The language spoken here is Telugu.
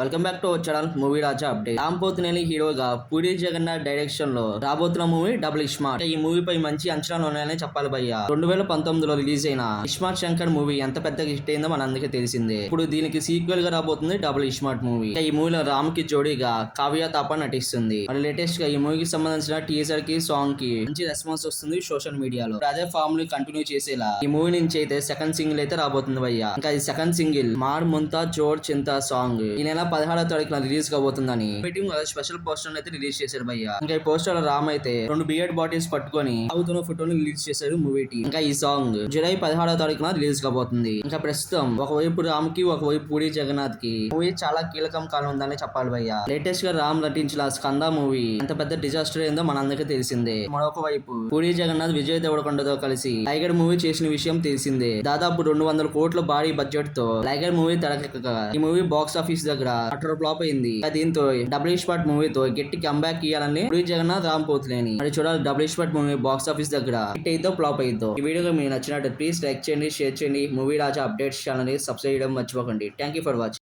Welcome back to our channel movie Raja update. Ram Pothineni హీరోగా పూరి జగన్నాథ్ డైరెక్షన్ లో రాబోతున్న మూవీ డబుల్ ఇస్మార్ట్. ఈ మూవీ పై మంచి అంచనాలు ఉన్నాయని చెప్పాలి భయ్య. 2019లో రిలీజ్ అయిన ఇస్మార్ట్ శంకర్ మూవీ ఎంత పెద్దగా హిట్ అయిందో మనందరికీ తెలిసిందే. ఇప్పుడు దీనికి సీక్వెల్ గా రాబోతుంది డబుల్ ఇస్మార్ట్ మూవీ. ఈ మూవీలో రామ్ కి జోడీగా కావ్య తాప నటిస్తుంది. మరి లేటెస్ట్ గా ఈ మూవీకి సంబంధించిన టీజర్ కి సాంగ్ కి మంచి రెస్పాన్స్ వస్తుంది సోషల్ మీడియాలో. అదే ఫార్ములా కంటిన్యూ చేసేలా ఈ మూవీ నుంచి అయితే సెకండ్ సింగిల్ అయితే రాబోతుంది భయ్య. ఇంకా ఈ సెకండ్ సింగిల్ మార్ ముంతా జోడ్ చింతా సాంగ్ ఈ నెల 16వ తారీఖున రిలీజ్ కాబోతుందని మీటింగ్ స్పెషల్ పోస్టర్ అయితే రిలీజ్ చేశారు భయ్య. ఇంకా ఈ పోస్టర్ రామ్ అయితే 2 బియర్డ్ బాటిల్స్ పట్టుకొని అవుతున్న ఫోటోని రిలీజ్ చేశారు మూవీ టీం. ఇంకా ఈ సాంగ్ జూలై 16వ తారీఖున రిలీజ్ కాబోతుంది. ఇంకా ప్రస్తుతం ఒకవైపు రామ్ కి ఒకవైపు పూరి జగన్నాథ్ కి మూవీ చాలా కీలకం కానుందని చెప్పాలి భయ్య. లేటెస్ట్ గా రామ్ నటించిన స్కంద మూవీ ఎంత పెద్ద డిజాస్టర్ ఏందో మనందరికీ తెలిసిందే. మరొక వైపు పూరి జగన్నాథ్ విజయ్ దేవరకొండతో కలిసి టైగర్ మూవీ చేసిన విషయం తెలిసిందే. దాదాపు 200 కోట్ల భారీ బడ్జెట్ తో టైగర్ మూవీ తెరకెక్కగా ఈ మూవీ బాక్స్ ఆఫీస్ దగ్గర అటర్ ఫ్లాప్ అయింది. దీంతో డబుల్ ఇస్మార్ట్ మూవీతో గట్టి కంబ్యాక్ ఇవ్వాలని పూరి జగన్నాథ్ రామ్ పోతినేని మరి చూడాలి double iSmart movie box office దగ్గర హిట్ అయితే ఫ్లాప్ అయిందో. ఈ వీడియో మీకు నచ్చినట్టు ప్లీజ్ లైక్ చేయండి, షేర్ చేయండి. మూవీ రాజా అప్డేట్స్ ఛానల్ ని సబ్స్క్రైబ్ చేయడం మర్చిపోకండి. Thank you for watching.